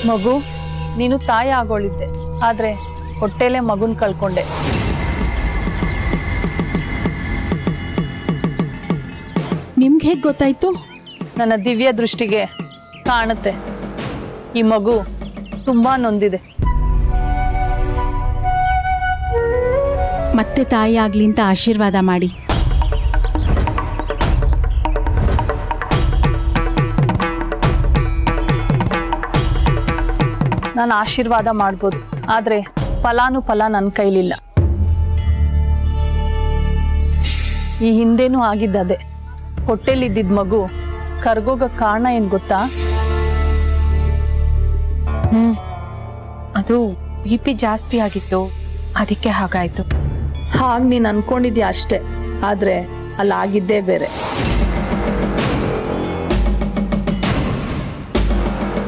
ಮಗು, ನೀನು ತಾಯಿ ಆಗೋಳಿದ್ದೆ, ಆದ್ರೆ ಹೊಟ್ಟೆಲೆ ಮಗುನ್ ಕಳ್ಕೊಂಡೆ. ನಿಮ್ಗೆ ಹೇಗೆ ಗೊತ್ತಾಯ್ತು? ನನ್ನ ದಿವ್ಯ ದೃಷ್ಟಿಗೆ ಕಾಣುತ್ತೆ. ಈ ಮಗು ತುಂಬಾ ನೊಂದಿದೆ. ಮತ್ತೆ ತಾಯಿ ಆಗ್ಲಿ ಅಂತ ಆಶೀರ್ವಾದ ಮಾಡಿ. ನಾನು ಆಶೀರ್ವಾದ ಮಾಡ್ಬೋದು, ಆದ್ರೆ ಫಲಾನುಫಲ ನನ್ನ ಕೈಲಿಲ್ಲ. ಈ ಹಿಂದೇನೂ ಆಗಿದ್ದದೆ. ಹೊಟ್ಟೆಲಿದ್ದಿದ್ದ ಮಗು ಕರ್ಗೋಗ ಕಾರಣ ಏನ್ ಗೊತ್ತಾ? ಅದು BP ಜಾಸ್ತಿ ಆಗಿತ್ತು, ಅದಕ್ಕೆ ಹಾಗಾಯ್ತು. ಹಾಗೆ ನೀನು ಅನ್ಕೊಂಡಿದ್ಯಾ ಅಷ್ಟೇ, ಆದ್ರೆ ಅಲ್ಲಾಗಿದ್ದೇ ಬೇರೆ.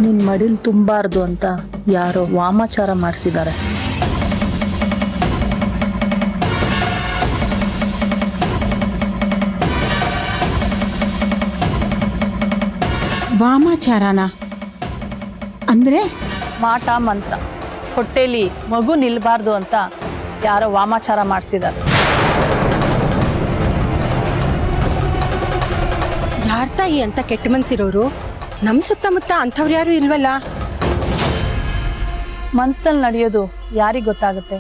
ನಿನ್ ಮಡಿಲ್ ತುಂಬಾರ್ದು ಅಂತ ಯಾರೋ ವಾಮಾಚಾರ ಮಾಡಿಸಿದ್ದಾರೆ. ವಾಮಾಚಾರನ ಅಂದ್ರೆ? ಮಾಟ ಮಂತ್ರ. ಹೊಟ್ಟೆಲಿ ಮಗು ನಿಲ್ಬಾರ್ದು ಅಂತ ಯಾರೋ ವಾಮಾಚಾರ ಮಾಡಿಸಿದ್ದಾರೆ. ಯಾರ್ ತಾಯಿ ಅಂತ ಕೆಟ್ಟ ಮನ್ಸಿರೋರು? ನಮ್ಮ ಸುತ್ತಮುತ್ತ ಅಂಥವ್ರು ಯಾರು ಇಲ್ವಲ್ಲ. ಮನ್ಸಲ್ಲಿ ನಡೆಯೋದು ಯಾರಿಗೆ ಗೊತ್ತಾಗುತ್ತೆ?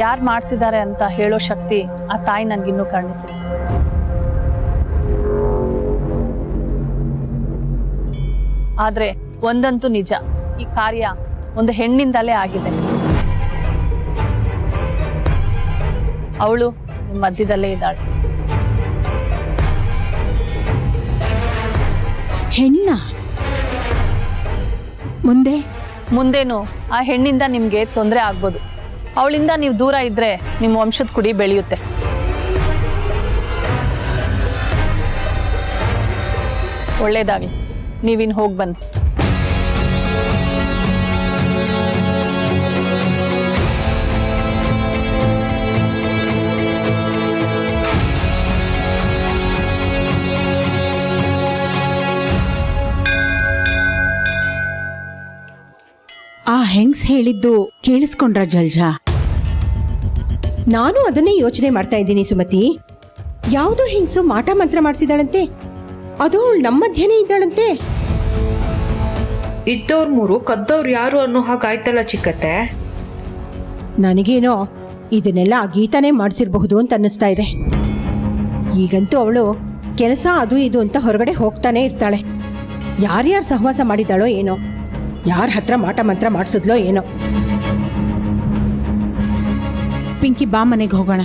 ಯಾರು ಮಾಡಿಸಿದ್ದಾರೆ ಅಂತ ಹೇಳೋ ಶಕ್ತಿ ಆ ತಾಯಿ ನನ್ಗಿನ್ನೂ ಕಾಣಿಸಿಲ್ಲ. ಆದ್ರೆ ಒಂದಂತೂ ನಿಜ, ಈ ಕಾರ್ಯ ಒಂದು ಹೆಣ್ಣಿಂದಲೇ ಆಗಿದೆ. ಅವಳು ನಿಮ್ಮ ಮಧ್ಯದಲ್ಲೇ ಇದ್ದಾಳೆ. ಹೆಣ್ಣ? ಮುಂದೇನು ಆ ಹೆಣ್ಣಿಂದ ನಿಮ್ಗೆ ತೊಂದರೆ ಆಗ್ಬೋದು. ಅವಳಿಂದ ನೀವು ದೂರ ಇದ್ರೆ ನಿಮ್ಮ ವಂಶದ ಕುಡಿ ಬೆಳೆಯುತ್ತೆ. ಒಳ್ಳೇದಾಗ್ಲಿ, ನೀವಿನ್ ಹೋಗಿ ಬನ್ನಿ. ಆ ಹೆಂಗ್ಸ್ ಹೇಳಿದ್ದು ಕೇಳಿಸ್ಕೊಂಡ್ರ ಜಲ್ಜಾ? ನಾನು ಅದನ್ನೇ ಯೋಚನೆ ಮಾಡ್ತಾ ಇದ್ದೀನಿ ಸುಮತಿ. ಯಾವುದೋ ಹಿಂಗ್ಸು ಮಾಟ ಮಂತ್ರ ಮಾಡಿಸಿದಾಳಂತೆ, ಅದು ನಮ್ಮ ಮಧ್ಯನೇ ಇದ್ದಾಳಂತೆ. ಇದ್ದವ್ರು ಮೂರು ಕದ್ದವ್ರು ಯಾರು ಅನ್ನೋ ಹಾಗಾಯ್ತಲ್ಲ ಚಿಕ್ಕತ್ತೆ. ನನಗೇನೋ ಇದನ್ನೆಲ್ಲ ಆ ಗೀತಾನೇ ಮಾಡಿಸಿರಬಹುದು ಅಂತ ಅನ್ನಿಸ್ತಾ ಇದೆ. ಈಗಂತೂ ಅವಳು ಕೆಲಸ ಅದು ಇದು ಅಂತ ಹೊರಗಡೆ ಹೋಗ್ತಾನೆ ಇರ್ತಾಳೆ. ಯಾರ್ಯಾರು ಸಹವಾಸ ಮಾಡಿದಾಳೋ ಏನೋ, ಯಾರ ಹತ್ರ ಮಾಟ ಮಂತ್ರ ಮಾಡಿಸಿದ್ಲೋ ಏನೋ. ಪಿಂಕಿ, ಬಾ ಮನೆಗೆ ಹೋಗೋಣ.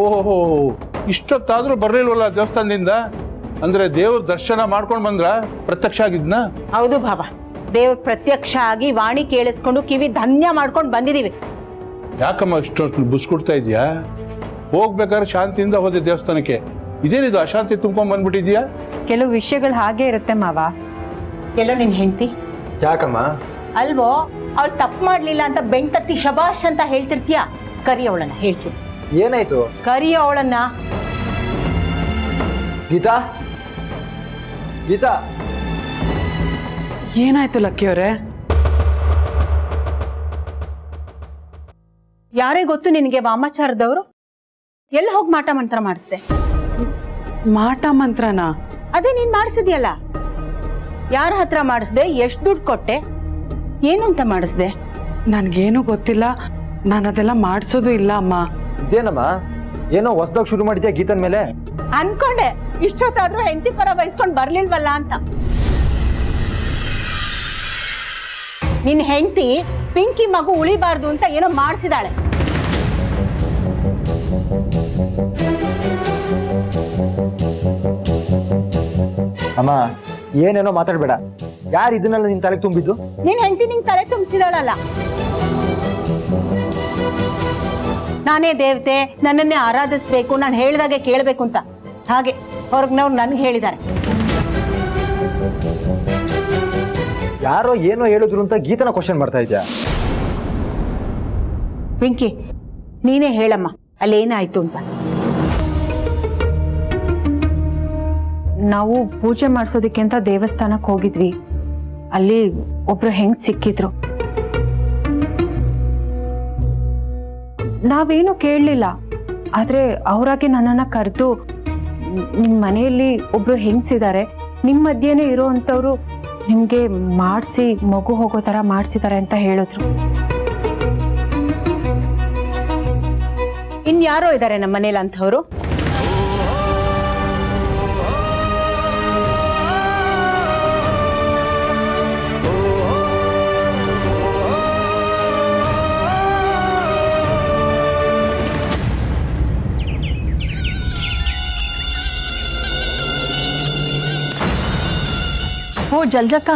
ಓಹೋ, ಇಷ್ಟೊತ್ತಾದ್ರೂ ಬರ್ಲಿಲ್ವಲ್ಲ ದೇವಸ್ಥಾನದಿಂದ? ಅಂದ್ರೆ ದೇವ್ರ ದರ್ಶನ ಮಾಡ್ಕೊಂಡು ಬಂದ್ರ? ಪ್ರತ್ಯಕ್ಷ ಆಗಿದ್ನ? ಹೌದು ಬಾಬಾ, ದೇವ್ರ ಪ್ರತ್ಯಕ್ಷ ಆಗಿ ವಾಣಿ ಕೇಳಿಸ್ಕೊಂಡು ಕಿವಿ ಧನ್ಯ ಮಾಡ್ಕೊಂಡು ಬಂದಿದೀವಿ. ಯಾಕಮ್ಮ ಇಷ್ಟೊಂದು ಬುಸ್ಕೊಡ್ತಾ ಇದೀಯಾ? ಹೋಗ್ಬೇಕಾದ್ರೆ ಶಾಂತಿಯಿಂದ ಹೋದೆ ದೇವಸ್ಥಾನಕ್ಕೆ, ಇದೇನಿದು ಅಶಾಂತಿ ತುಂಬ್ಕೊಂಡ್ ಬಂದ್ಬಿಟ್ಟಿದ್ಯಾ? ಕೆಲವು ವಿಷಯಗಳು ಹಾಗೆ ಇರುತ್ತೆ ಮಾವ. ಎಲ್ಲೋ ನಿನ್ ಹೆಂಡತಿ ಯಾಕಮ್ಮ? ಅಲ್ವೋ, ಅವಳು ತಪ್ಪು ಮಾಡ್ಲಿಲ್ಲ ಅಂತ ಬೆಂಕತ್ತಿ ಶಬಾಷ್ ಅಂತ ಹೇಳ್ತಿರ್ತೀಯ. ಕರಿ ಅವಳನ್ನ, ಹೇಳ್ಸು. ಏನಾಯ್ತು? ಕರಿ ಅವಳನ್ನ. ಗೀತಾ, ಗೀತಾ. ಏನಾಯ್ತು ಲಕ್ಕಿಯವರೇ? ಯಾರೇ ಗೊತ್ತು ನಿನಗೆ ವಾಮಾಚಾರದವರು? ಎಲ್ಲಿ ಹೋಗಿ ಮಾಟ ಮಂತ್ರ ಮಾಡಿಸ್ದೆ? ಮಾಟ ಮಂತ್ರನಾ? ಅದೇ ನೀನ್ ಮಾಡಿಸಿದ್ಯಲ್ಲ. ಯಾರ ಹತ್ರ ಮಾಡಿಸ್ದೆ? ಎಷ್ಟು ದುಡ್ಡು ಕೊಟ್ಟೆ? ಏನು ಅಂತ ಮಾಡಿಸ್ದೆ? ನನ್ಗೇನು ಗೊತ್ತಿಲ್ಲ, ನಾನು ಅದೆಲ್ಲ ಮಾಡಿಸೋದು ಇಲ್ಲ ಅಮ್ಮ. ಇದೇನಮ್ಮ, ಏನೋ ಹೊಸದಾಗಿ ಶುರು ಮಾಡಿದ್ಯಾ ಗೀತನ್ ಮೇಲೆ? ಅನ್ಕೊಂಡೆ ಇಷ್ಟೊತ್ತಾದ್ರೂ ಹೆಂಡತಿ ಪರ ಬಯಸ್ಕೊಂಡ್ ಬರ್ಲಿಲ್ವಲ್ಲ ಅಂತ. ನಿನ್ ಹೆಂಡತಿ ಪಿಂಕಿ ಮಗು ಉಳಿಬಾರ್ದು ಅಂತ ಏನೋ ಮಾಡಿಸಿದಾಳೆ. ಅಮ್ಮ, ಏನೇನೋ ಮಾತಾಡ್ಬೇಡ. ಯಾರು ಇದನ್ನೆಲ್ಲ ನಿನ್ ತಲೆಗೆ ತುಂಬಿದ್ದು? ನಿನ್ ಹೆಂಡತಿ ನಿಂಗೆ ತಲೆ ತುಂಬಿಸಿದಾಳಲ್ಲ. ನಾನೇ ದೇವತೆ, ನನ್ನನ್ನೇ ಆರಾಧಿಸ್ಬೇಕು, ನಾನು ಹೇಳಿದಾಗೆ ಕೇಳಬೇಕು ಅಂತ. ಹಾಗೆ ಹೊರಗ್ನವ್ರು ನನ್ಗೆ ಹೇಳಿದ್ದಾರೆ. ಯಾರೋ ಏನೋ ಹೇಳಿದ್ರು ಅಂತ ಗೀತನ ಕ್ವಶನ್ ಮಾಡ್ತಾ ಇದ್ಯಾ? ಪಿಂಕಿ ನೀನೇ ಹೇಳಮ್ಮ ಅಲ್ಲೇನಾಯ್ತು ಅಂತ. ನಾವು ಪೂಜೆ ಮಾಡಿಸೋದಕ್ಕೆ ಅಂತ ದೇವಸ್ಥಾನಕ್ಕೆ ಹೋಗಿದ್ವಿ. ಅಲ್ಲಿ ಒಬ್ರು ಹೆಂಗ್ ಸಿಕ್ಕಿದ್ರು. ನಾವೇನು ಕೇಳಲಿಲ್ಲ, ಆದ್ರೆ ಅವರಾಗೆ ನನ್ನನ್ನ ಕರೆದು ನಿಮ್ಮ ಮನೆಯಲ್ಲಿ ಒಬ್ರು ಹೆಂಗ್ಸಿದ್ದಾರೆ, ನಿಮ್ಮ ಮಧ್ಯೆನೇ ಇರೋ ಅಂಥವ್ರು ನಿಮ್ಗೆ ಮಾಡಿಸಿ ಮಗು ಹೋಗೋ ಥರ ಮಾಡಿಸಿದ್ದಾರೆ ಅಂತ ಹೇಳಿದ್ರು. ಇನ್ಯಾರೋ ಇದ್ದಾರೆ ನಮ್ಮ ಮನೇಲಿ ಅಂಥವ್ರು? ಓ ಜಲ್ಜಕ್ಕ,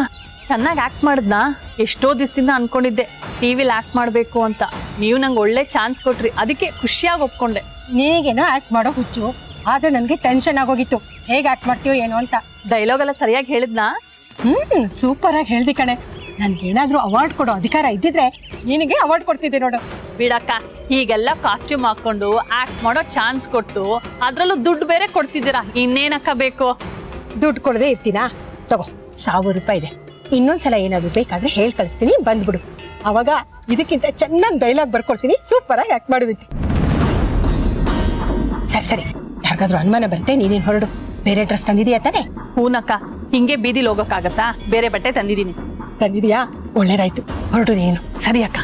ಚೆನ್ನಾಗಿ ಆಕ್ಟ್ ಮಾಡಿದ್ನಾ? ಎಷ್ಟೋ ದಿವಸದಿಂದ ಅನ್ಕೊಂಡಿದ್ದೆ ಟಿವಿಲಿ ಆಕ್ಟ್ ಮಾಡಬೇಕು ಅಂತ. ನೀವು ನಂಗೆ ಒಳ್ಳೆ ಚಾನ್ಸ್ ಕೊಟ್ರಿ, ಅದಕ್ಕೆ ಖುಷಿಯಾಗಿ ಒಪ್ಕೊಂಡೆ. ನೀಗೇನೋ ಆಕ್ಟ್ ಮಾಡೋ ಹುಚ್ಚು, ಆದ್ರೆ ನನಗೆ ಟೆನ್ಷನ್ ಆಗೋಗಿತ್ತು ಹೇಗೆ ಆಕ್ಟ್ ಮಾಡ್ತೀಯೋ ಏನೋ ಅಂತ. ಡೈಲಾಗ್ ಎಲ್ಲ ಸರಿಯಾಗಿ ಹೇಳಿದ್ನಾ? ಸೂಪರ್ ಆಗಿ ಹೇಳ್ದಿ ಕಣೆ. ನನ್ಗೇನಾದ್ರೂ ಅವಾರ್ಡ್ ಕೊಡೋ ಅಧಿಕಾರ ಇದ್ದಿದ್ರೆ ನಿನಗೆ ಅವಾರ್ಡ್ ಕೊಡ್ತಿದ್ದೆ ನೋಡು. ಬಿಡಕ್ಕ, ಹೀಗೆಲ್ಲ ಕಾಸ್ಟ್ಯೂಮ್ ಹಾಕೊಂಡು ಆಕ್ಟ್ ಮಾಡೋ ಚಾನ್ಸ್ ಕೊಟ್ಟು ಅದ್ರಲ್ಲೂ ದುಡ್ಡು ಬೇರೆ ಕೊಡ್ತಿದ್ದೀರಾ, ಇನ್ನೇನಕ್ಕ ಬೇಕು? ದುಡ್ಡು ಕೊಡದೆ ಇರ್ತೀನಾ? ತಗೋ 1000 ರೂಪಾಯಿ ಇದೆ. ಇನ್ನೊಂದ್ಸಲ ಏನಾದ್ರು ಬೇಕಾದ್ರೆ ಹೇಳಿ ಕಳಿಸ್ತೀನಿ, ಬಂದ್ಬಿಡು. ಅವಾಗ ಇದಕ್ಕಿಂತ ಚೆನ್ನಾಗಿ ಡೈಲಾಗ್ ಬರ್ಕೊಡ್ತೀನಿ, ಸೂಪರ್ ಆಗಿ ಆಕ್ಟ್ ಮಾಡುವಿತಿ. ಸರಿ ಸರಿ, ಯಾರಿಗಾದ್ರೂ ಅನುಮಾನ ಬರುತ್ತೆ, ನೀನೇನು ಹೊರಡು. ಬೇರೆ ಡ್ರೆಸ್ ತಂದಿದೀಯಾ ತಾನೆ? ಹೂನಕ್ಕ, ಹಿಂಗೆ ಬೀದಿಲಿ ಹೋಗೋಕ್ಕಾಗತ್ತಾ? ಬೇರೆ ಬಟ್ಟೆ ತಂದಿದ್ದೀನಿ. ತಂದಿದೀಯಾ? ಒಳ್ಳೇದಾಯ್ತು, ಹೊರಡು ನೀನು. ಸರಿ ಅಕ್ಕ.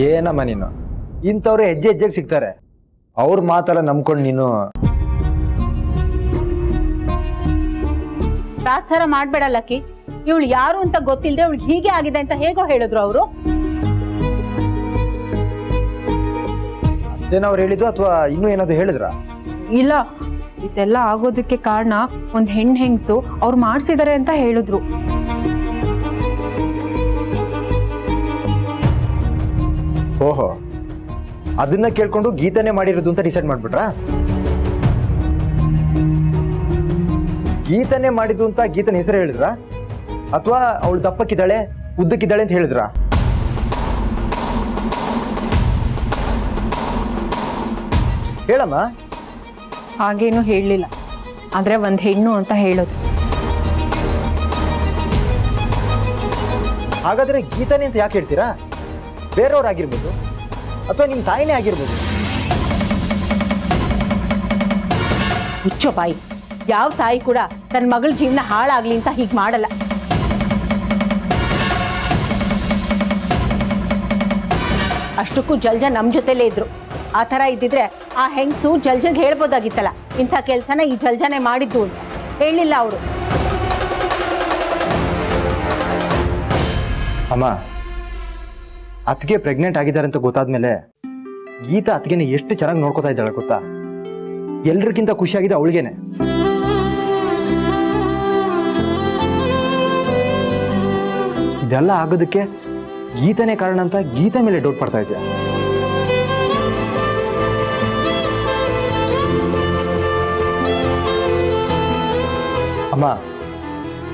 ಏನಮ್ಮ ನೀನು, ಇಂಥವ್ರು ಹೆಜ್ಜೆ ಹೆಜ್ಜೆಗೆ ಸಿಗ್ತಾರೆ, ಅವ್ರ ಮಾತೆಲ್ಲ ನಂಬ್ಕೊಂಡು ನೀನು. ತಾತ್ಸಾರ ಮಾಡ್ಬೇಡ ಲಕ್ಕಿ. ಇವಳು ಯಾರು ಅಂತ ಗೊತ್ತಿಲ್ಲದೆ ಅವಳಿಗೆ ಹೀಗೆ ಆಗಿದೆ ಅಂತ ಹೇಗೋ ಹೇಳಿದ್ರು ಅವರು. ಅಷ್ಟೇನ ಅವ್ರು ಹೇಳಿದ್ದು ಅಥವಾ ಇನ್ನೂ ಏನಾದ್ರು ಹೇಳಿದ್ರ? ಇಲ್ಲ, ಇದೆಲ್ಲ ಆಗೋದಕ್ಕೆ ಕಾರಣ ಒಂದ್ ಹೆಂಗ್ಸು ಅವ್ರು ಮಾಡ್ಸಿದಾರೆ ಅಂತ ಹೇಳಿದ್ರು. ಓಹೋ, ಅದನ್ನ ಕೇಳ್ಕೊಂಡು ಗೀತನೇ ಮಾಡಿರೋದು ಅಂತ ಡಿಸೈಡ್ ಮಾಡ್ಬಿಟ್ರಾ? ಗೀತನೇ ಮಾಡಿದ್ದು ಅಂತ ಗೀತನ ಹೆಸರು ಹೇಳಿದ್ರ ಅಥವಾ ಅವಳು ದಪ್ಪಕ್ಕಿದ್ದಾಳೆ ಉದ್ದಕ್ಕಿದ್ದಾಳೆ ಅಂತ ಹೇಳಿದ್ರ? ಹೇಳಮ್ಮ. ಹಾಗೇನು ಹೇಳಲಿಲ್ಲ, ಆದ್ರೆ ಒಂದ್ ಹೆಣ್ಣು ಅಂತ ಹೇಳೋದು. ಹಾಗಾದ್ರೆ ಗೀತಾನೇ ಅಂತ ಯಾಕೆ ಹೇಳ್ತೀರಾ? ಬೇರೆಯವ್ರಾಗಿರ್ಬೋದು ಅಥವಾ ನಿಮ್ಮ ತಾಯಿನೇ ಆಗಿರ್ಬೋದು. ಹುಚ್ಚೋ ಬಾಯಿ, ಯಾವ ತಾಯಿ ಕೂಡ ತನ್ನ ಮಗಳ ಜೀವನ ಹಾಳಾಗ್ಲಿ ಅಂತ ಹೀಗೆ ಮಾಡಲ್ಲ. ಅಷ್ಟಕ್ಕೂ ಜಲ್ಜ ನಮ್ ಜೊತೆಲೇ ಇದ್ರು. ಆ ಥರ ಇದ್ದಿದ್ರೆ ಆ ಹೆಂಗಸು ಜಲ್ಜಂಗೆ ಹೇಳ್ಬೋದಾಗಿತ್ತಲ್ಲ, ಇಂಥ ಕೆಲಸನ ಈ ಜಲ್ಜಾನೆ ಮಾಡಿದ್ದು ಅಂತ. ಹೇಳಿಲ್ಲ ಅವರು. ಅಮ್ಮ, ಅತ್ತಿಗೆ ಪ್ರೆಗ್ನೆಂಟ್ ಆಗಿದ್ದಾರೆ ಅಂತ ಗೊತ್ತಾದ್ಮೇಲೆ ಗೀತಾ ಅತ್ತಿಗೆನ ಎಷ್ಟು ಚೆನ್ನಾಗಿ ನೋಡ್ಕೋತಾ ಇದ್ದಾಳೆ ಗೊತ್ತಾ? ಎಲ್ರಿಗಿಂತ ಖುಷಿಯಾಗಿದೆ ಅವಳಿಗೇನೆ. ಇದೆಲ್ಲ ಆಗೋದಕ್ಕೆ ಗೀತನೇ ಕಾರಣ ಅಂತ ಗೀತಾ ಮೇಲೆ ಡೌಟ್ ಪಡ್ತಾ ಇದೆಯಾ? ಅಮ್ಮ,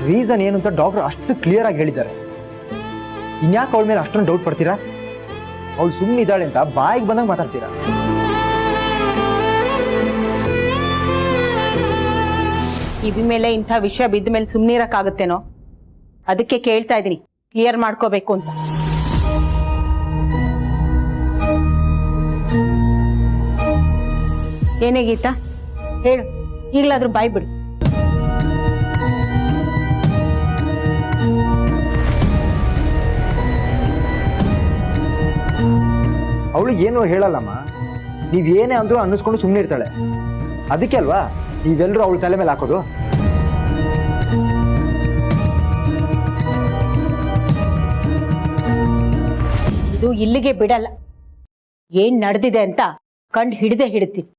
ರೀಸನ್ ಏನು ಅಂತ ಡಾಕ್ಟರ್ ಅಷ್ಟು ಕ್ಲಿಯರ್ ಆಗಿ ಹೇಳಿದ್ದಾರೆ. ಇನ್ಯಾಕೆ ಅವಳ ಮೇಲೆ ಅಷ್ಟೊಂದು ಡೌಟ್ ಪಡ್ತೀರಾ? ಅವಳು ಸುಮ್ಮನೆ ಇದ್ದಾಳೆ ಅಂತ ಬಾಯಿಗೆ ಬಂದಂಗೆ ಮಾತಾಡ್ತೀರಾ? ಕಿವಿ ಮೇಲೆ ಇಂಥ ವಿಷಯ ಬಿದ್ದ ಮೇಲೆ ಸುಮ್ಮನೆ ಇರಕ್ಕಾಗತ್ತೇನೋ? ಅದಕ್ಕೆ ಕೇಳ್ತಾ ಇದ್ದೀನಿ, ಕ್ಲಿಯರ್ ಮಾಡ್ಕೋಬೇಕು ಅಂತ. ಏನೇ ಗೀತಾ, ಹೇಳು, ಈಗಲಾದ್ರೂ ಬಾಯ್ ಬಿಡು. ಅವಳು ಏನು ಹೇಳಲ್ಲಮ್ಮ. ನೀವೇನೇ ಅಂದ್ರೂ ಅನ್ನಿಸ್ಕೊಂಡು ಸುಮ್ಮನೆ ಇರ್ತಾಳೆ. ಅದಕ್ಕೆ ಅಲ್ವಾ ನೀವೆಲ್ಲರೂ ಅವಳ ತಲೆ ಮೇಲೆ ಹಾಕೋದು? ಇದು ಇಲ್ಲಿಗೆ ಬಿಡಲ್ಲ. ಏನ್ ನಡೆದಿದೆ ಅಂತ ಕಂಡು ಹಿಡಿದೇ ಹಿಡಿತೀನಿ.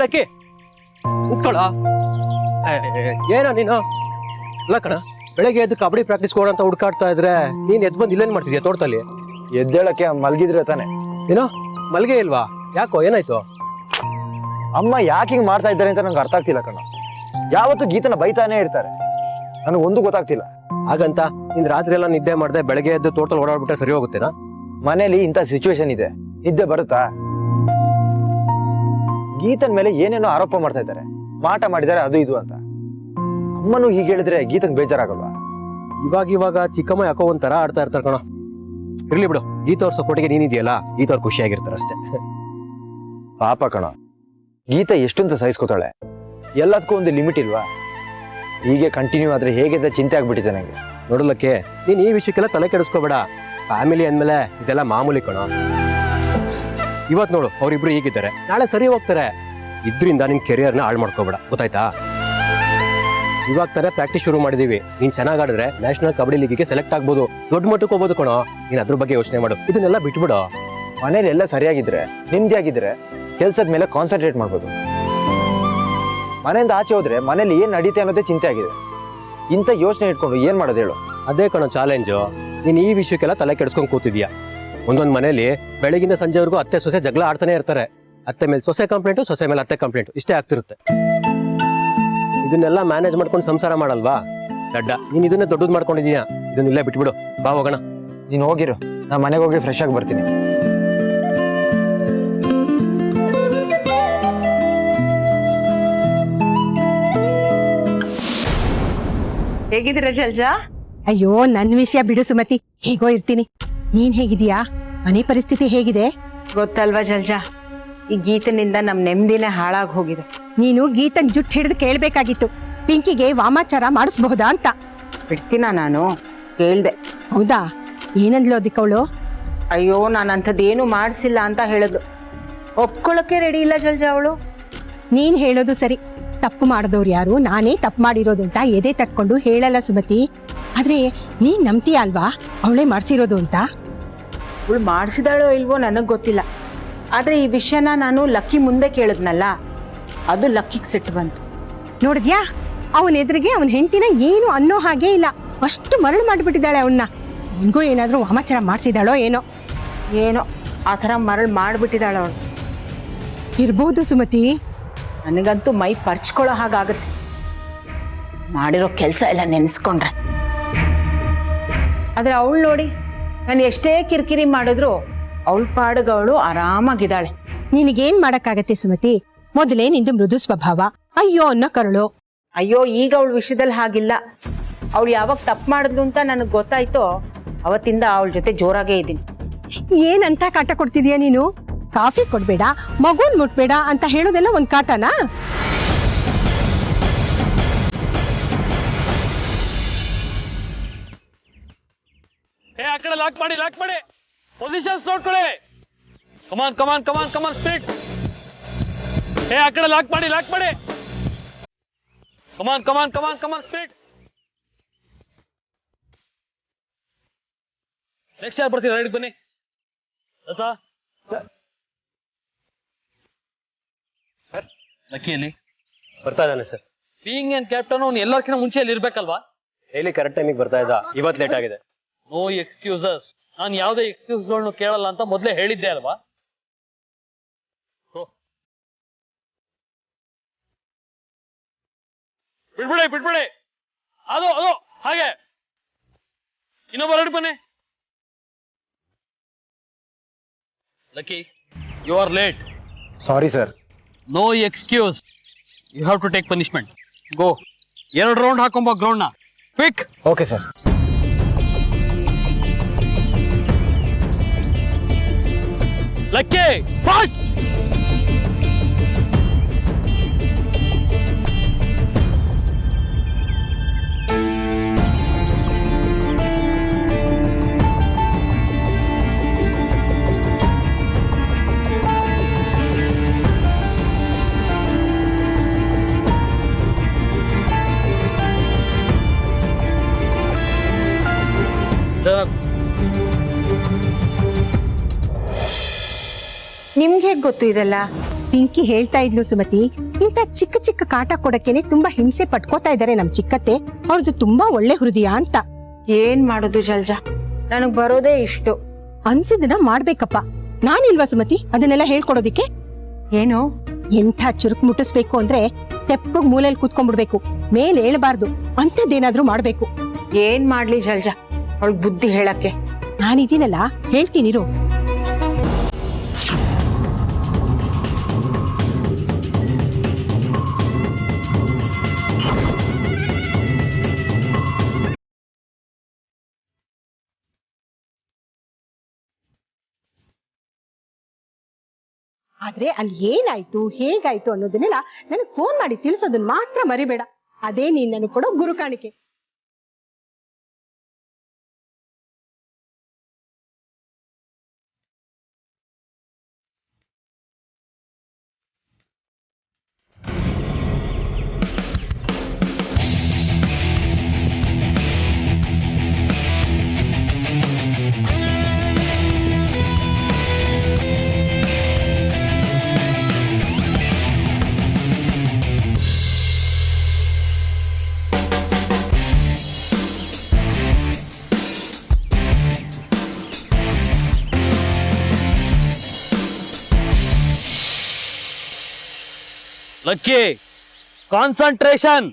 ಲಕ್ಕಿ, ನಿಂತ್ಕೊಳ್ಳೋ. ಏನೋ ನೀನು ಅಲ್ಲ ಕಣ, ಬೆಳಗ್ಗೆ ಎದ್ದು ಕಬಡ್ಡಿ ಪ್ರಾಕ್ಟೀಸ್ ಕೊಡೋ ಅಂತ ಹುಡ್ಕಾಡ್ತಾ ಇದ್ರೆ ನೀನ್ ಎದ್ದು ಬಂದು ಇಲ್ಲೇನ್ ಮಾಡ್ತಿದ್ಯಾ ತೋಟದಲ್ಲಿ? ಎದ್ದೇಳಕ್ಕೆ ಮಲಗಿದ್ರೆ ತಾನೆ. ಏನೋ ಮಲ್ಗೆ ಇಲ್ವಾ? ಯಾಕೋ ಏನಾಯ್ತು? ಅಮ್ಮ ಯಾಕೆ ಹಿಂಗ್ ಮಾಡ್ತಾ ಇದ್ದಾರೆ ಅಂತ ನಂಗೆ ಅರ್ಥ ಆಗ್ತಿಲ್ಲ ಕಣ. ಯಾವತ್ತು ಗೀತನ ಬೈತಾನೆ ಇರ್ತಾರೆ, ನನಗೆ ಒಂದು ಗೊತ್ತಾಗ್ತಿಲ್ಲ. ಹಾಗಂತ ನಿನ್ ರಾತ್ರಿ ಎಲ್ಲ ನಿದ್ದೆ ಮಾಡ್ದೆ ಬೆಳಗ್ಗೆ ಎದ್ದು ತೋಟದಲ್ಲಿ ಓಡಾಡ್ಬಿಟ್ರೆ ಸರಿ ಹೋಗುತ್ತೇನಾ? ಮನೇಲಿ ಇಂಥ ಸಿಚುವೇಶನ್ ಇದೆ, ನಿದ್ದೆ ಬರುತ್ತಾ? ಗೀತನ್ ಮೇಲೆ ಏನೇನೋ ಆರೋಪ ಮಾಡ್ತಾ ಇದ್ದಾರೆ, ಮಾಟ ಮಾಡಿದ್ದಾರೆ ಅದು ಇದು ಅಂತ. ಅಮ್ಮನೂ ಹೀಗೆ ಹೇಳಿದ್ರೆ ಗೀತಂಗ್ ಬೇಜಾರಾಗಲ್ವಾ? ಇವಾಗ ಚಿಕ್ಕಮ್ಮ ಯಾಕೋ ಒಂಥರ ಆಡ್ತಾ ಇರ್ತಾರೆ ಕಣ. ಇರ್ಲಿ ಬಿಡು, ಗೀತ ಅವ್ರ ಸಪೋರ್ಟಿಗೆ ನೀನಿದೆಯಲ್ಲ, ಗೀತ ಅವ್ರು ಖುಷಿಯಾಗಿರ್ತಾರೆ ಅಷ್ಟೇ. ಪಾಪ ಕಣ, ಗೀತ ಎಷ್ಟೊಂತ ಸಹಿಸ್ಕೋತಾಳೆ. ಎಲ್ಲದಕ್ಕೂ ಒಂದು ಲಿಮಿಟ್ ಇಲ್ವಾ? ಹೀಗೆ ಕಂಟಿನ್ಯೂ ಆದ್ರೆ ಹೇಗೆ ಅಂತ ಚಿಂತೆ ಆಗ್ಬಿಟ್ಟಿದೆ ನಂಗೆ. ನೋಡಲಕ್ಕೆ ನೀನ್ ಈ ವಿಷಯಕ್ಕೆಲ್ಲ ತಲೆ ಕೆಡಿಸ್ಕೋಬೇಡ. ಫ್ಯಾಮಿಲಿ ಅಂದ್ಮೇಲೆ ಇದೆಲ್ಲ ಮಾಮೂಲಿ ಕಣ. ಇವತ್ ನೋಡು ಅವ್ರಿಬ್ರು ಹೀಗಿದ್ದಾರೆ, ನಾಳೆ ಸರಿ ಹೋಗ್ತಾರೆ. ಇದ್ರಿಂದ ನಿನ್ ಕೆರಿಯರ್ನ ಹಾಳು ಮಾಡ್ಕೋಬೇಡ, ಗೊತ್ತಾಯ್ತಾ? ಇವಾಗ ತಾನೇ ಪ್ರಾಕ್ಟೀಸ್ ಶುರು ಮಾಡಿದೀವಿ. ನೀನ್ ಚೆನ್ನಾಗ್ ಆಡಿದ್ರೆ ನ್ಯಾಷನಲ್ ಕಬಡ್ಡಿ ಲೀಗಿಗೆ ಸೆಲೆಕ್ಟ್ ಆಗ್ಬೋದು, ದೊಡ್ಡ ಮಟ್ಟಕ್ಕೆ ಹೋಗ್ಬೋದು ಕಣೋ. ನೀನ್ ಅದ್ರ ಬಗ್ಗೆ ಯೋಚನೆ ಮಾಡು, ಇದನ್ನೆಲ್ಲ ಬಿಟ್ಬಿಡು. ಮನೇಲಿ ಎಲ್ಲ ಸರಿಯಾಗಿದ್ರೆ, ನೆಮ್ಮದಿಯಾಗಿದ್ರೆ ಕೆಲ್ಸದ ಮೇಲೆ ಕಾನ್ಸಂಟ್ರೇಟ್ ಮಾಡ್ಬೋದು. ಮನೆಯಿಂದ ಆಚೆ ಹೋದ್ರೆ ಮನೇಲಿ ಏನ್ ನಡೀತೆ ಅನ್ನೋದೇ ಚಿಂತೆ ಆಗಿದೆ. ಇಂಥ ಯೋಚನೆ ಇಟ್ಕೊಂಡು ಏನ್ ಮಾಡೋದು ಹೇಳು? ಅದೇ ಕಣೋ ಚಾಲೆಂಜು. ನೀನ್ ಈ ವಿಷಯಕ್ಕೆಲ್ಲ ತಲೆ ಕೆಡಿಸ್ಕೊಂಡ್ ಕೂತಿದ್ಯಾ. ಒಂದೊಂದ್ ಮನೇಲಿ ಬೆಳಗಿನ ಸಂಜೆವರೆಗೂ ಅತ್ತೆ ಸೊಸೆ ಜಗಳ ಆಡ್ತಾನೆ ಇರ್ತಾರೆ. ಅತ್ತೆ ಮೇಲೆ ಸೊಸೆ ಕಂಪ್ಲೇಂಟು, ಸೊಸೆ ಮೇಲೆ ಅತ್ತೆ ಕಂಪ್ಲೇಂಟು, ಇಷ್ಟೇ ಆಗ್ತಿರುತ್ತೆ. ಇದನ್ನೆಲ್ಲ ಮ್ಯಾನೇಜ್ ಮಾಡ್ಕೊಂಡು ಸಂಸಾರ ಮಾಡಲ್ವಾ ದಡ್ಡ? ನೀನ್ ಇದನ್ನೇ ದೊಡ್ಡದು ಮಾಡ್ಕೊಂಡಿದೀಯಾ. ಇದನ್ನೆಲ್ಲ ಬಿಟ್ಬಿಡು, ಬಾ ಹೋಗೋಣ. ನೀನು ಹೋಗಿರು, ನಾ ಮನೆಗೆ ಹೋಗಿ ಫ್ರೆಶ್ ಆಗಿ ಬರ್ತೀನಿ. ಹೇಗಿದ್ದೀರಾ ಜಲ್ಜಾ? ಅಯ್ಯೋ ನನ್ನ ವಿಷಯ ಬಿಡು ಸುಮತಿ, ಹೇಗೋ ಇರ್ತೀನಿ. ನೀನ್ ಹೇಗಿದೀಯಾ? ಮನೆ ಪರಿಸ್ಥಿತಿ ಹೇಗಿದೆ? ಗೊತ್ತಲ್ವಾ ಜಲ್ಜಾ, ಈ ಗೀತನಿಂದ ನಮ್ ನೆಮ್ಮದಿನೇ ಹಾಳಾಗಿ ಹೋಗಿದೆ. ನೀನು ಗೀತನ್ ಜುಟ್ ಹಿಡಿದು ಕೇಳ್ಬೇಕಾಗಿತ್ತು, ಪಿಂಕಿಗೆ ವಾಮಾಚಾರ ಮಾಡಿಸ್ಬಹುದಾ ಅಂತ. ಬಿಡ್ತೀನ ನಾನು? ಕೇಳ್ದೆ. ಹೌದಾ? ಏನಂದ್ಲು ಅದಕ್ಕವಳು? ಅಯ್ಯೋ ನಾನು ಅಂಥದ್ದೇನು ಮಾಡಿಸಿಲ್ಲ ಅಂತ ಹೇಳಿದ್ಲು. ಒಪ್ಕೊಳ್ಳೋಕೆ ರೆಡಿ ಇಲ್ಲ ಜಲ್ಜಾ ಅವಳು. ನೀನ್ ಹೇಳೋದು ಸರಿ, ತಪ್ಪು ಮಾಡಿದವ್ರು ಯಾರು, ನಾನೇ ತಪ್ಪು ಮಾಡಿರೋದು ಅಂತ ಎದೆ ತಟ್ಕೊಂಡು ಹೇಳಲ್ಲ ಸುಮತಿ. ಆದ್ರೆ ನೀನ್ ನಂಬ್ತೀಯ ಅಲ್ವಾ ಅವಳೇ ಮಾಡ್ಸಿರೋದು ಅಂತ? ಅವಳು ಮಾಡಿಸಿದಾಳೋ ಇಲ್ವೋ ನನಗೆ ಗೊತ್ತಿಲ್ಲ. ಆದರೆ ಈ ವಿಷಯನ ನಾನು ಲಕ್ಕಿ ಮುಂದೆ ಕೇಳಿದ್ನಲ್ಲ, ಅದು ಲಕ್ಕಿಗೆ ಸಿಟ್ಟು ಬಂತು. ನೋಡಿದ್ಯಾ, ಅವನ ಎದುರಿಗೆ ಅವನ ಹೆಂಡತಿನ ಏನು ಅನ್ನೋ ಹಾಗೆ ಇಲ್ಲ, ಅಷ್ಟು ಮರಳು ಮಾಡಿಬಿಟ್ಟಿದ್ದಾಳೆ ಅವನ್ನ. ಅವನಿಗೂ ಏನಾದರೂ ವಾಮಾಚಾರ ಮಾಡಿಸಿದಾಳೋ ಏನೋ. ಏನೋ ಆ ಥರ ಮರಳು ಮಾಡಿಬಿಟ್ಟಿದ್ದಾಳೆ ಅವಳು. ಇರ್ಬೋದು ಸುಮತಿ. ನನಗಂತೂ ಮೈ ಪರ್ಚ್ಕೊಳ್ಳೋ ಹಾಗಾಗುತ್ತೆ ಮಾಡಿರೋ ಕೆಲಸ ಎಲ್ಲ ನೆನೆಸ್ಕೊಂಡ್ರೆ. ಆದರೆ ಅವಳು ನೋಡಿ, ನಾನು ಎಷ್ಟೇ ಕಿರಿಕಿರಿ ಮಾಡಿದ್ರು ಅವಳ ಪಾಡಿಗೆ ಅವಳು ಆರಾಮಾಗಿದ್ದಾಳೆ. ನಿನಗೇನ್ ಮಾಡಕ್ಕಾಗತ್ತೆ ಸುಮತಿ? ಮೊದಲೇ ನಿಂದು ಮೃದು ಸ್ವಭಾವ, ಅಯ್ಯೋ ಅನ್ನೋ ಕರಳು. ಅಯ್ಯೋ ಈಗ ಅವಳ ವಿಷಯದಲ್ಲಿ ಹಾಗಿಲ್ಲ. ಅವಳು ಯಾವಾಗ ತಪ್ಪು ಮಾಡಿದ್ಲು ಅಂತ ನನಗೆ ಗೊತ್ತಾಯ್ತೋ ಅವತ್ತಿಂದ ಅವಳ ಜೊತೆ ಜೋರಾಗೇ ಇದ್ದೀನಿ. ಏನಂತ ಕಾಟ ಕೊಡ್ತಿದ್ಯಾ ನೀನು? ಕಾಫಿ ಕೊಡ್ಬೇಡ, ಮಗುನ್ ಮುಟ್ಬೇಡ ಅಂತ ಹೇಳೋದೆಲ್ಲ ಒಂದ್ ಕಾಟನಾ? ಆ ಕಡೆ ಲಾಕ್ ಮಾಡಿ ಪೊಸಿಷನ್ಸ್ ನೋಡ್ಕೊಳ್ಳಿ. ಕಮಾನ್ ಕಮಾನ್ ಕಮಾನ್ ಕಮಾನ್ ಸ್ಪಿರಿಟ್. ಆ ಕಡೆ ಲಾಕ್ ಮಾಡಿ ಕಮಾನ್ ಕಮಾನ್ ಕಮಾನ್ ಕಮಾನ್ ಸ್ಪಿರಿಟ್. ನೆಕ್ಸ್ಟ್ ಯಾರು ಬರ್ತೀರಾ? ರೈಟ್ ಬನ್ನಿ. ಸರ್ ಲಕ್ಕಿಯಲ್ಲಿ ಬರ್ತಾ ಇದ್ದಾನೆ ಸರ್. ಬೀಯಿಂಗ್ ಅಂಡ್ ಕ್ಯಾಪ್ಟನ್ ಅವ್ನು ಎಲ್ಲರಿಗಿಂತ ಮುಂಚೆ ಅಲ್ಲಿ ಇರ್ಬೇಕಲ್ವಾ? ಡೈಲಿ ಕರೆಕ್ಟ್ ಟೈಮಿಗೆ ಬರ್ತಾ ಇದ್ದ, ಇವತ್ತು ಲೇಟ್ ಆಗಿದೆ. No excuses. ನಾನು ಯಾವುದೇ ಎಕ್ಸ್ಕ್ಯೂಸ್ಗಳನ್ನು ಕೇಳಲ್ಲ ಅಂತ ಮೊದಲೇ ಹೇಳಿದ್ದೆ ಅಲ್ವಾ? ಬಿಡ್ಬಿಡಿ. ಅದು ಹಾಗೆ ಇನ್ನೊಬ್ಬ ರೆಡಿ ಬನ್ನಿ. Lucky, you are late. Sorry sir. No excuse. You have to take punishment. Go. 2 round ಹಾಕೊಂಬ ಗ್ರೌಂಡ್ನ. Quick. Okay sir. Lucky, fast. ನಿಮ್ಗೆ ಹೇಗೆ ಗೊತ್ತು ಇದೆಲ್ಲ? ಪಿಂಕಿ ಹೇಳ್ತಾ ಇದ್ಲು ಸುಮತಿ, ಇಂಥ ಚಿಕ್ಕ ಚಿಕ್ಕ ಕಾಟ ಕೊಡಕ್ಕೇನೆ ತುಂಬಾ ಹಿಂಸೆ ಪಟ್ಕೋತಾ ಇದ್ದಾರೆ ನಮ್ ಚಿಕ್ಕತ್ತೆ. ಅವ್ರದ್ದು ತುಂಬಾ ಒಳ್ಳೆ ಹೃದಯ ಅಂತ. ಏನ್ ಮಾಡುದು ಜಲ್ಜಾ, ನನಗ್ ಬರೋದೇ ಇಷ್ಟು. ಅನ್ಸಿದ್ದನ್ನ ಮಾಡ್ಬೇಕಪ್ಪ. ನಾನಿಲ್ವಾ ಸುಮತಿ ಅದನ್ನೆಲ್ಲ ಹೇಳ್ಕೊಡೋದಿಕ್ಕೆ? ಏನು? ಎಂಥ ಚುರುಕ್ ಮುಟ್ಟಿಸ್ಬೇಕು ಅಂದ್ರೆ ತೆಪ್ಪಗ್ ಮೂಲೆಯಲ್ಲಿ ಕೂತ್ಕೊಂಡ್ಬಿಡ್ಬೇಕು, ಮೇಲೆ ಏಳಬಾರ್ದು. ಅಂಥದ್ದೇನಾದ್ರೂ ಮಾಡ್ಬೇಕು. ಏನ್ ಮಾಡ್ಲಿ ಜಲ್ಜಾ, ಅವಳಿಗೆ ಬುದ್ಧಿ ಹೇಳಕ್ಕೆ. ನಾನಿದ್ದೀನಲ್ಲ, ಹೇಳ್ತೀನಿರು. ಆದ್ರೆ ಅಲ್ಲಿ ಏನಾಯ್ತು ಹೇಗಾಯ್ತು ಅನ್ನೋದನ್ನೆಲ್ಲ ನನಗೆ ಫೋನ್ ಮಾಡಿ ತಿಳಿಸೋದನ್ನ ಮಾತ್ರ ಮರಿಬೇಡ. ಅದೇ ನೀನ್ ನನಗೆ ಕೊಡೋ ಗುರು ಕಾಣಿಕೆ. Lucky, concentration.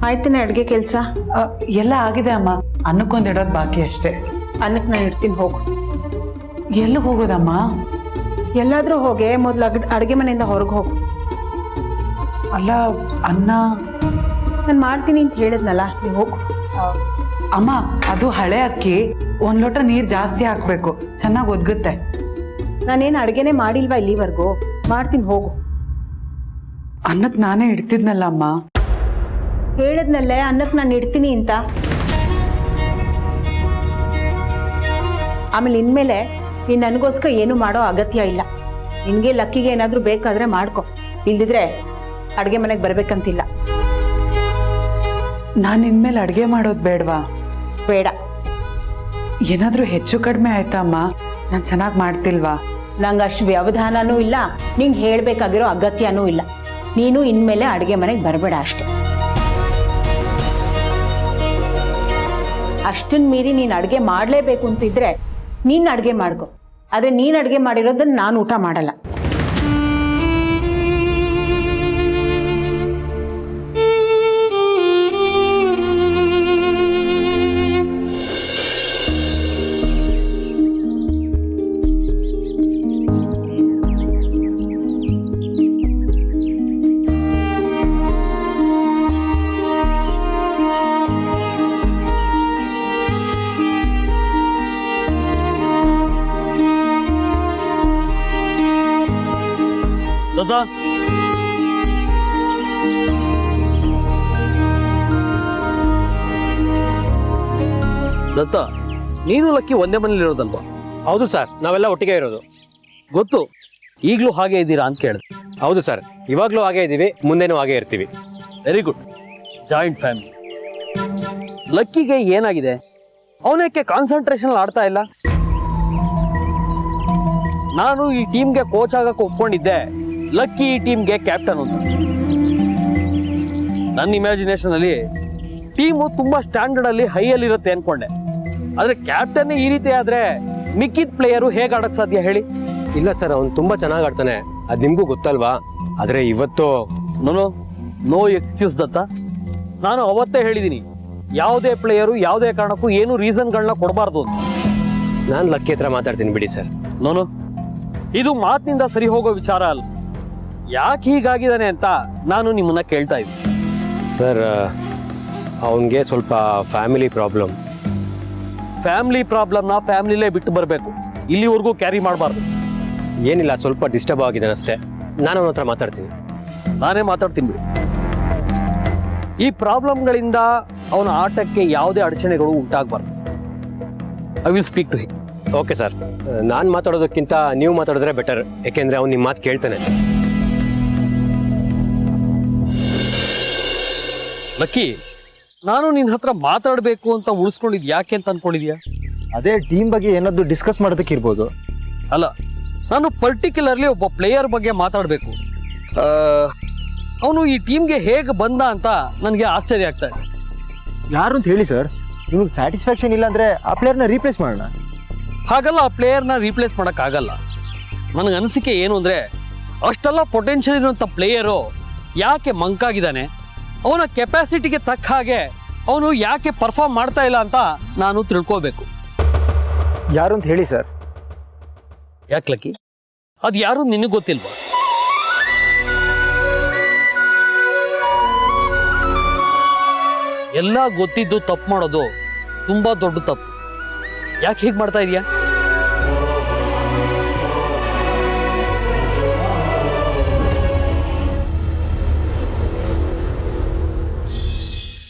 ಆಯ್ತಾನೆ ಅಡ್ಗೆ ಕೆಲ್ಸ? ಎಲ್ಲ ಆಗಿದೆ ಅಮ್ಮ, ಅನ್ನಕ್ಕೊಂದು ಇಡೋದು ಬಾಕಿ ಅಷ್ಟೇ. ಅನ್ನಕ್ಕೆ ನಾನು ಇಡ್ತೀನಿ, ಹೋಗು. ಎಲ್ಲಿ ಹೋಗೋದಮ್ಮ? ಎಲ್ಲಾದ್ರೂ ಹೋಗೆ, ಮೊದ್ಲು ಅಡ್ಗೆ ಮನೆಯಿಂದ ಹೊರಗೆ ಹೋಗು. ಅಲ್ಲ ಅನ್ನ ನಾನು ಮಾಡ್ತೀನಿ ಅಂತ ಹೇಳಿದ್ನಲ್ಲ, ನೀವು ಹೋಗು. ಅಮ್ಮ, ಅದು ಹಳೆ ಅಕ್ಕಿ, 1 ಲೋಟ ನೀರು ಜಾಸ್ತಿ ಹಾಕ್ಬೇಕು, ಚೆನ್ನಾಗಿ ಒದ್ಗುತ್ತೆ. ನಾನೇನು ಅಡ್ಗೆನೇ ಮಾಡಿಲ್ವಾ ಇಲ್ಲಿವರೆಗೂ? ಮಾಡ್ತೀನಿ, ಹೋಗು. ಅನ್ನಕ್ಕೆ ನಾನೇ ಇಡ್ತಿದ್ನಲ್ಲ ಅಮ್ಮ. ಹೇಳಿದ್ನಲ್ಲೇ ಅನ್ನಕ್ಕೆ ನಾನು ಇಡ್ತೀನಿ ಅಂತ. ಆಮೇಲೆ ಇನ್ಮೇಲೆ ನೀನು ನನಗೋಸ್ಕರ ಏನು ಮಾಡೋ ಅಗತ್ಯ ಇಲ್ಲ. ನಿನಗೆ ಲಕ್ಕಿಗೆ ಏನಾದರೂ ಬೇಕಾದರೆ ಮಾಡ್ಕೊ, ಇಲ್ದಿದ್ರೆ ಅಡುಗೆ ಮನೆಗೆ ಬರಬೇಕಂತಿಲ್ಲ. ನಾನು ಇನ್ಮೇಲೆ ಅಡುಗೆ ಮಾಡೋದು ಬೇಡವಾ? ಬೇಡ. ಏನಾದರೂ ಹೆಚ್ಚು ಕಡಿಮೆ ಆಯ್ತಾ ಅಮ್ಮ? ನಾನು ಚೆನ್ನಾಗಿ ಮಾಡ್ತಿಲ್ವಾ? ನಂಗೆ ಅಷ್ಟು ವ್ಯವಧಾನನೂ ಇಲ್ಲ, ನಿಂಗೆ ಹೇಳಬೇಕಾಗಿರೋ ಅಗತ್ಯನೂ ಇಲ್ಲ. ನೀನು ಇನ್ಮೇಲೆ ಅಡುಗೆ ಮನೆಗೆ ಬರಬೇಡ ಅಷ್ಟೆ. ಅಷ್ಟನ್ನ ಮೀರಿ ನೀನು ಅಡುಗೆ ಮಾಡಲೇಬೇಕು ಅಂತಿದ್ರೆ ನೀನು ಅಡುಗೆ ಮಾಡ್ಕೊ. ಆದರೆ ನೀನು ಅಡುಗೆ ಮಾಡಿರೋದನ್ನ ನಾನು ಊಟ ಮಾಡಲ್ಲ. ದತ್ತ, ದತ್ತ, ನೀನು ಲಕ್ಕಿ ಒಂದೇ ಮನೇಲಿ ಇರೋದಲ್ವಾ? ಹೌದು ಸರ್, ನಾವೆಲ್ಲ ಒಟ್ಟಿಗೆ ಇರೋದು. ಗೊತ್ತು, ಈಗಲೂ ಹಾಗೆ ಇದ್ದೀರಾ ಅಂತ ಕೇಳಿದೆ. ಹೌದು ಸರ್, ಇವಾಗಲೂ ಹಾಗೆ ಇದ್ದೀವಿ, ಮುಂದೆನೂ ಹಾಗೆ ಇರ್ತೀವಿ. Very good, joint family. ಲಕ್ಕಿಗೆ ಏನಾಗಿದೆ? ಅವನಕ್ಕೆ ಕಾನ್ಸಂಟ್ರೇಷನ್ ಆಡ್ತಾ ಇಲ್ಲ. ನಾನು ಈ ಟೀಮ್ಗೆ ಕೋಚ್ ಆಗಕ್ಕೆ ಒಪ್ಕೊಂಡಿದ್ದೆ, ಲಕ್ಕಿ ಈ ಟೀಮ್ಗೆ ಕ್ಯಾಪ್ಟನ್ ಅಂತ. ನನ್ನ ಇಮ್ಯಾಜಿನೇಷನ್ ಅಲ್ಲಿ ಟೀಮು ತುಂಬಾ ಸ್ಟ್ಯಾಂಡರ್ಡ್ ಅಲ್ಲಿ ಹೈ ಅಲ್ಲಿ ಇರುತ್ತೆ ಅನ್ಕೊಂಡೆ. ಆದ್ರೆ ಕ್ಯಾಪ್ಟನ್ ಈ ರೀತಿ ಆದ್ರೆ ಮಿಕ್ಕಿದ ಪ್ಲೇಯರು ಹೇಗೆ ಆಡಕ್ ಸಾಧ್ಯ ಹೇಳಿ? ಇಲ್ಲ ಸರ್, ಅವ್ನು ತುಂಬಾ ಚೆನ್ನಾಗಿ ಆಡ್ತಾನೆ, ಅದು ನಿಮಗೂ ಗೊತ್ತಲ್ವಾ. ಆದ್ರೆ ಇವತ್ತು ನೋ ಎಕ್ಸ್ಕ್ಯೂಸ್ ದತ್ತ. ನಾನು ಅವತ್ತೇ ಹೇಳಿದ್ದೀನಿ, ಯಾವುದೇ ಪ್ಲೇಯರು ಯಾವುದೇ ಕಾರಣಕ್ಕೂ ಏನು ರೀಸನ್ಗಳನ್ನ ಕೊಡಬಾರ್ದು ಅಂತ. ನಾನು ಲಕ್ಕಿ ಹತ್ರ ಮಾತಾಡ್ತೀನಿ ಬಿಡಿ ಸರ್. ನೋನು, ಇದು ಮಾತಿನಿಂದ ಸರಿ ಹೋಗೋ ವಿಚಾರ ಅಲ್ಲ. ಯಾಕೆ ಹೀಗಾಗಿದ್ದಾನೆ ಅಂತ ನಾನು ನಿಮ್ಮನ್ನ ಕೇಳ್ತಾ ಇದ್ದೀನಿ. ಸರ್, ಅವನಿಗೆ ಸ್ವಲ್ಪ ಫ್ಯಾಮಿಲಿ ಪ್ರಾಬ್ಲಮ್. ಫ್ಯಾಮಿಲಿ ಪ್ರಾಬ್ಲಮ್ನ ಫ್ಯಾಮಿಲಿಲೇ ಬಿಟ್ಟು ಬರಬೇಕು, ಇಲ್ಲಿವರೆಗೂ ಕ್ಯಾರಿ ಮಾಡಬಾರ್ದು. ಏನಿಲ್ಲ, ಸ್ವಲ್ಪ ಡಿಸ್ಟರ್ಬ್ ಆಗಿದ್ದಾನೆ ಅಷ್ಟೇ. ನಾನು ಅವನ ಹತ್ರ ಮಾತಾಡ್ತೀನಿ. ನಾನೇ ಮಾತಾಡ್ತೀನಿ ಬಿಡಿ. ಈ ಪ್ರಾಬ್ಲಮ್ಗಳಿಂದ ಅವನ ಆಟಕ್ಕೆ ಯಾವುದೇ ಅಡಚಣೆಗಳು ಉಂಟಾಗಬಾರ್ದು. I will speak to him. Okay sir, ನಾನು ಮಾತಾಡೋದಕ್ಕಿಂತ ನೀವು ಮಾತಾಡಿದ್ರೆ ಬೆಟರ್, ಯಾಕೆಂದ್ರೆ ಅವ್ನು ನಿಮ್ಮ ಮಾತು ಕೇಳ್ತಾನೆ. ಲಕ್ಕಿ, ನಾನು ನಿನ್ನ ಹತ್ರ ಮಾತಾಡಬೇಕು ಅಂತ ಉಳಿಸ್ಕೊಂಡಿದ್ ಯಾಕೆ ಅಂತ ಅನ್ಕೊಂಡಿದ್ಯಾ? ಅದೇ ಟೀಮ್ ಬಗ್ಗೆ ಏನಾದ್ರು ಡಿಸ್ಕಸ್ ಮಾಡೋದಕ್ಕೆ ಇರ್ಬೋದು. ಅಲ್ಲ, ನಾನು ಪರ್ಟಿಕ್ಯುಲರ್ಲಿ ಒಬ್ಬ ಪ್ಲೇಯರ್ ಬಗ್ಗೆ ಮಾತಾಡಬೇಕು. ಅವನು ಈ ಟೀಮ್ಗೆ ಹೇಗೆ ಬಂದ ಅಂತ ನನಗೆ ಆಶ್ಚರ್ಯ ಆಗ್ತಾ ಇದೆ. ಯಾರು ಅಂತ ಹೇಳಿ ಸರ್. ನಿಮಗೆ ಸ್ಯಾಟಿಸ್ಫ್ಯಾಕ್ಷನ್ ಇಲ್ಲ ಅಂದ್ರೆ ಆ ಪ್ಲೇಯರ್ನ ರೀಪ್ಲೇಸ್ ಮಾಡೋಣ. ಹಾಗಲ್ಲ, ಆ ಪ್ಲೇಯರ್ನ ರೀಪ್ಲೇಸ್ ಮಾಡೋಕ್ಕಾಗಲ್ಲ. ನನಗೆ ಅನಿಸಿಕೆ ಏನು ಅಂದರೆ, ಅಷ್ಟೆಲ್ಲ ಪೊಟೆನ್ಷಿಯಲ್ ಇರುವಂಥ ಪ್ಲೇಯರು ಯಾಕೆ ಮಂಕಾಗಿದ್ದಾನೆ, ಅವನ ಕೆಪಾಸಿಟಿಗೆ ತಕ್ಕ ಹಾಗೆ ಅವನು ಯಾಕೆ ಪರ್ಫಾರ್ಮ್ ಮಾಡ್ತಾ ಇಲ್ಲ ಅಂತ ನಾನು ತಿಳ್ಕೋಬೇಕು. ಯಾರು ಅಂತ ಹೇಳಿ ಸರ್. ಯಾಕೆ ಲಕ್ಕಿ, ಅದು ಯಾರು ನಿನಗೆ ಗೊತ್ತಿಲ್ವಾ? ಎಲ್ಲ ಗೊತ್ತಿದ್ದು ತಪ್ಪು ಮಾಡೋದು ತುಂಬಾ ದೊಡ್ಡ ತಪ್ಪು. ಯಾಕೆ ಹೀಗೆ ಮಾಡ್ತಾ ಇದೀಯಾ?